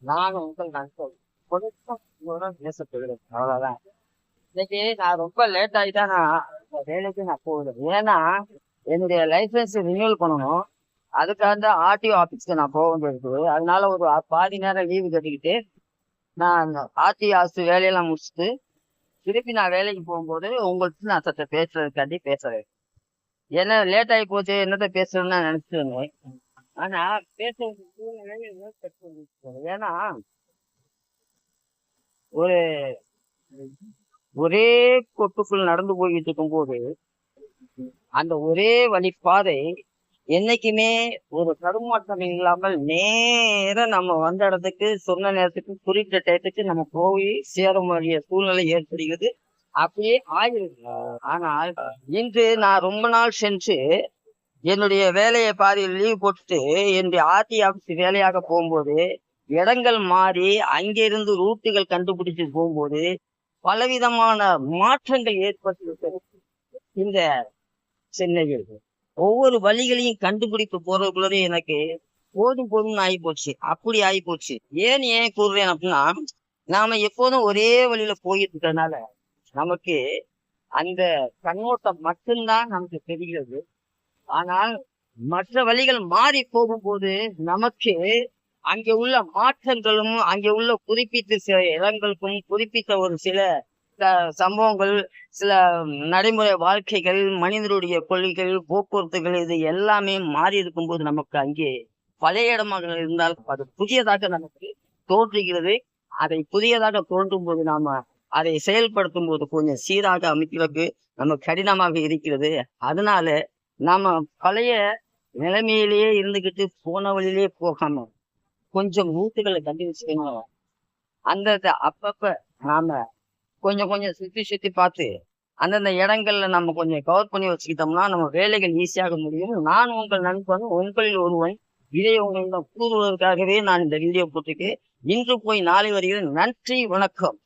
நானும் உங்கள் நண்பன் கொஞ்சம் உங்களுடன் பேசப் போகிறேன். அவ்வளவுதான். இன்னைக்கு நான் ரொம்ப லேட் ஆகிட்டா நான் வேலைக்கு நான் போகுது. ஏன்னா என்னுடைய லைசன்ஸ் ரினியூவல் பண்ணணும். அதுக்காக ஆர்டிஓ ஆஃபீஸ்க்கு நான் போக வேண்டியிருக்குது. அதனால ஒரு பாதி நேரம் லீவு கட்டிக்கிட்டு நான் ஆர்டிஓ ஆஃபீஸ் வேலையெல்லாம் முடிச்சுட்டு திருப்பி நான் வேலைக்கு போகும்போது உங்கள்கிட்ட நான் சத்த பேசுறதுக்காண்டி பேசுறேன். ஏன்னா லேட் ஆகி போச்சு, என்னத்த பேசுறேன்னு நான் நினைச்சிட்டு இருந்தேன். ஆனா பேச வேண்டிய சூழ்நிலை. ஏன்னா ஒரு ஒரே கொட்டுக்குள் நடந்து போய்கிட்டு இருக்கும்போது அந்த ஒரே வழி பாதை என்னைக்குமே ஒரு தடுமாற்றம் இல்லாமல் நேர நம்ம வந்த இடத்துக்கு சொன்ன நேரத்துக்கு குறிப்பிட்ட டயத்துக்கு நம்ம போய் சேர வேண்டிய சூழ்நிலை ஏற்படுகிறது. அப்படியே ஆகிருக்கு. ஆனால் இன்று நான் ரொம்ப நாள் சென்று என்னுடைய வேலையை பாதியில் லீவ் போட்டுட்டு என்னுடைய ஆர்டி ஆபீஸ் வேலையாக போகும்போது இடங்கள் மாறி அங்கிருந்து ரூட்டுகள் கண்டுபிடிச்சு போகும்போது பலவிதமான மாற்றங்கள் ஏற்பட்டு இந்த சென்னையில் ஒவ்வொரு வழிகளையும் கண்டுபிடிப்பு போறதுக்குள்ளதே எனக்கு போதும் போதும்னு ஆகி போச்சு. அப்படி ஆகி போச்சு. ஏன் கூறுறேன் அப்படின்னா, நாம எப்போதும் ஒரே வழியில போயிட்டு இருக்கிறதுனால நமக்கு அந்த கண்ணோட்டம் மட்டும்தான் நமக்கு தெரிகிறது. ஆனால் மற்ற வழிகள் மாறி போகும்போது நமக்கு அங்கே உள்ள மாற்றங்களும் அங்கே உள்ள குறிப்பிட்ட சில இடங்களுக்கும் குறிப்பிட்ட ஒரு சில சம்பவங்கள், சில நடைமுறை வாழ்க்கைகள், மனிதனுடைய கொள்கைகள், போக்குவரத்துகள் இது எல்லாமே மாறி இருக்கும்போது நமக்கு அங்கே பழைய இடமாக இருந்தால் அது புதியதாக நமக்கு தோன்றுகிறது. அதை புதியதாக தோன்றும் போது நாம அதை செயல்படுத்தும் போது கொஞ்சம் சீராக அமைக்கிறதுக்கு நமக்கு கடினமாக இருக்கிறது. அதனால நாம பழைய நிலைமையிலேயே இருந்துகிட்டு போன வழியிலேயே போகாம கொஞ்சம் ரூட்டுகளை கண்டுபிடிச்சுக்கணும். அந்த அப்பப்ப நாம கொஞ்சம் கொஞ்சம் சுத்தி பார்த்து அந்தந்த இடங்கள்ல நம்ம கொஞ்சம் கவர் பண்ணி வச்சுக்கிட்டோம்னா நம்ம வேலைகள் ஈஸியாக முடியும். நான் உங்கள் நண்பன், உங்களில் ஒருவன். இதை உங்களிடம் கூறுவதற்காகவே நான் இந்த வீடியோ போட்டிருக்கேன். இன்று போய் நாளை வருகிறேன். நன்றி, வணக்கம்.